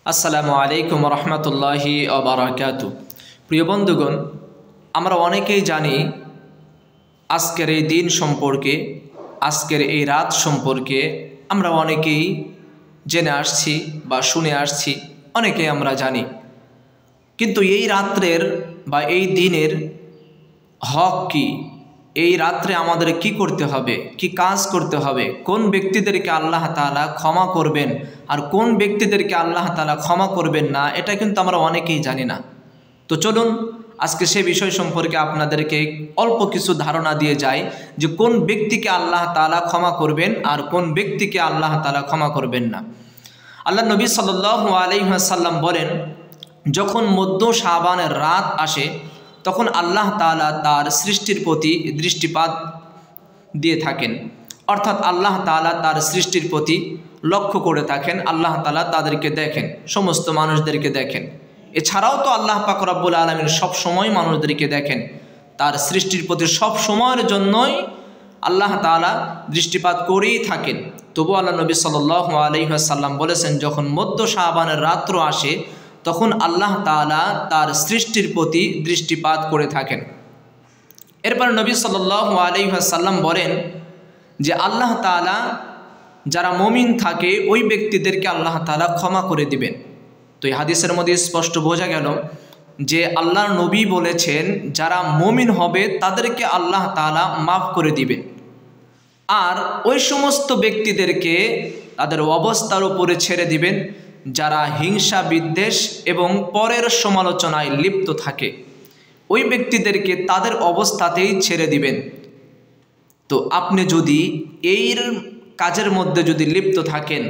আসসালামু আলাইকুম রহমতুল্লাহি ওবারাকাতু। প্রিয় বন্ধুগণ, আমরা অনেকেই জানি আজকের এই দিন সম্পর্কে, আজকের এই রাত সম্পর্কে আমরা অনেকেই জেনে আসছি বা শুনে আসছি, অনেকেই আমরা জানি। কিন্তু এই রাত্রের বা এই দিনের হক কি? এই রাত্রে আমাদের কি করতে হবে, কি কাজ করতে হবে, কোন ব্যক্তিদেরকে আল্লাহ তাআলা ক্ষমা করবেন আর কোন ব্যক্তিদেরকে আল্লাহ তাআলা ক্ষমা করবেন না, এটা কিন্তু আমরা অনেকেই জানি না। তো চলুন আজকে সে বিষয় সম্পর্কে আপনাদেরকে অল্প কিছু ধারণা দিয়ে যায় যে কোন ব্যক্তিকে আল্লাহ তাআলা ক্ষমা করবেন আর কোন ব্যক্তিকে আল্লাহ তাআলা ক্ষমা করবেন না। আল্লাহ নবী সাল্লাল্লাহু আলাইহি ওয়াসাল্লাম বলেন, যখন মধ্য শাবানের রাত আসে তখন আল্লাহ তাআলা তার সৃষ্টির প্রতি দৃষ্টিপাত দিয়ে থাকেন, অর্থাৎ আল্লাহ তাআলা তার সৃষ্টির প্রতি লক্ষ্য করে থাকেন। আল্লাহ তাআলা তাদেরকে দেখেন, সমস্ত মানুষদেরকে দেখেন। এছাড়াও তো আল্লাহ পাক রব্বুল আলামিন সব সময় মানুষদেরকে দেখেন, তার সৃষ্টির প্রতি সব সময়ের জন্যই আল্লাহ তাআলা দৃষ্টিপাত করেই থাকেন। তবু আল্লাহ নবী সাল্লাল্লাহু আলাইহি ওয়াসাল্লাম বলেছেন, যখন মধ্য শাবানের রাত্র আসে তখন আল্লাহ তাআলা তার সৃষ্টির প্রতি দৃষ্টিপাত করে থাকেন। এরপর নবী সাল্লাল্লাহু আলাইহি ওয়াসাল্লাম বলেন যে আল্লাহ তাআলা যারা মুমিন থাকে ওই ব্যক্তিদেরকে আল্লাহ তাআলা ক্ষমা করে দিবেন। তো এই হাদিসের মধ্যে স্পষ্ট বোঝা গেল যে আল্লাহর নবী বলেছেন যারা মুমিন হবে তাদেরকে আল্লাহ তাআলা মাফ করে দিবেন, আর ওই সমস্ত ব্যক্তিদেরকে তাদের অবস্থার উপরে ছেড়ে দিবেন যারা হিংসা বিদ্বেষ এবং পরের সমালোচনায় লিপ্ত থাকে, ওই ব্যক্তিদেরকে তাদের অবস্থাতেই ছেড়ে দিবেন। তো আপনি যদি এই কাজের মধ্যে যদি লিপ্ত থাকেন,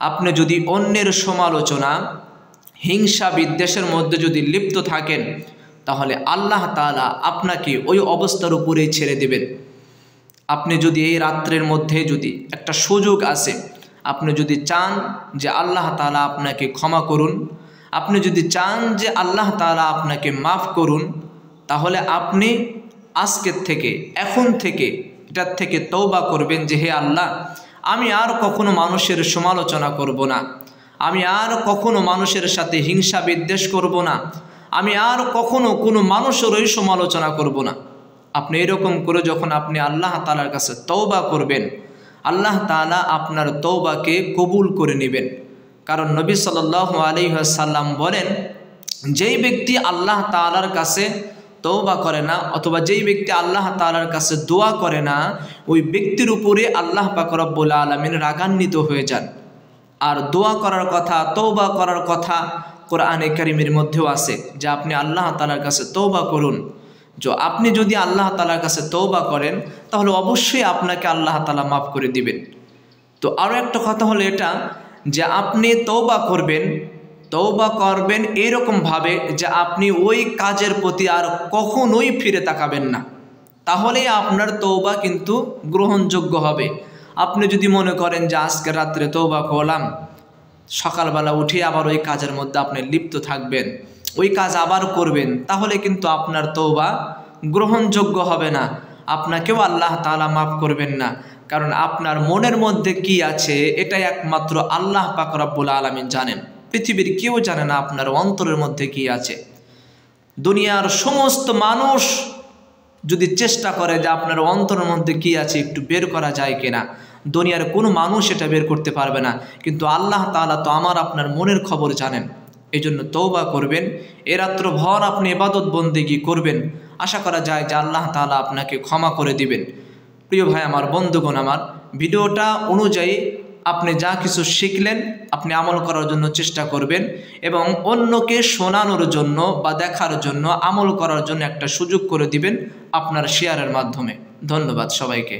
আপনি যদি অন্যের সমালোচনা হিংসা বিদ্বেষের মধ্যে যদি লিপ্ত থাকেন, তাহলে আল্লাহ তাআলা আপনাকে ওই অবস্থার উপরেই ছেড়ে দেবেন। আপনি যদি এই রাত্রের মধ্যে যদি একটা সুযোগ আসে, আপনি যদি চান যে আল্লাহ তাআলা আপনাকে ক্ষমা করুন, আপনি যদি চান যে আল্লাহ তাআলা আপনাকে মাফ করুন, তাহলে আপনি আজকের থেকে, এখন থেকে এটার থেকে তওবা করবেন যে হে আল্লাহ, আমি আর কখনো মানুষের সমালোচনা করব না, আমি আর কখনো মানুষের সাথে হিংসা বিদ্বেষ করব না, আমি আর কখনো কোনো মানুষেরই সমালোচনা করব না। আপনি এরকম করে যখন আপনি আল্লাহ তাআলার কাছে তওবা করবেন, আল্লাহ তাআলা আপনার তওবাকে কবুল করে নেবেন। কারণ নবী সাল্লাল্লাহু আলাইহি ওয়াসাল্লাম বলেন, যেই ব্যক্তি আল্লাহ তাআলার কাছে তওবা করে না অথবা যেই ব্যক্তি আল্লাহ তাআলার কাছে দোয়া করে না, ওই ব্যক্তির উপরে আল্লাহ পাক রব্বুল আলামিন রাগান্বিত হয়ে যান। আর দোয়া করার কথা, তওবা করার কথা কোরআনে কারীমের মধ্যেও আছে যে আপনি আল্লাহ তাআলার কাছে তওবা করুন। আপনি যদি আল্লাহ তাআলার কাছে তওবা করেন তাহলে অবশ্যই আপনাকে আল্লাহ তাআলা মাফ করে দিবেন। তো আরও একটা কথা হলো এটা যে আপনি তওবা করবেন এরকমভাবে যে আপনি ওই কাজের প্রতি আর কখনোই ফিরে তাকাবেন না, তাহলেই আপনার তওবা কিন্তু গ্রহণযোগ্য হবে। আপনি যদি মনে করেন যে আজকে রাত্রে তওবা করলাম, সকালবেলা উঠে আবার ওই কাজের মধ্যে আপনি লিপ্ত থাকবেন, ওই কাজ আবার করবেন, তাহলে কিন্তু আপনার তওবা গ্রহণযোগ্য হবে না, আপনাকেও আল্লাহ তাআলা মাফ করবেন না। কারণ আপনার মনের মধ্যে কি আছে এটাই একমাত্র আল্লাহ পাক রব্বুল আলামিন জানেন, পৃথিবীর কেউ জানে না আপনার অন্তরের মধ্যে কি আছে। দুনিয়ার সমস্ত মানুষ যদি চেষ্টা করে যে আপনার অন্তরের মধ্যে কি আছে একটু বের করা যায় কিনা, দুনিয়ার কোনো মানুষ এটা বের করতে পারবে না, কিন্তু আল্লাহ তাআলা তো আমার আপনার মনের খবর জানেন। এই জন্য তওবা করবেন, এ রাত্রভর আপনি ইবাদত বন্দেগী করবেন, আশা করা যায় যে আল্লাহ তাআলা আপনাকে ক্ষমা করে দিবেন। প্রিয় ভাই আমার, বন্ধুগণ আমার, ভিডিওটা অনুযায়ী আপনি যা কিছু শিখলেন আপনি আমল করার জন্য চেষ্টা করবেন এবং অন্যকে শোনানোর জন্য বা দেখার জন্য, আমল করার জন্য একটা সুযোগ করে দিবেন আপনার শেয়ারের মাধ্যমে। ধন্যবাদ সবাইকে।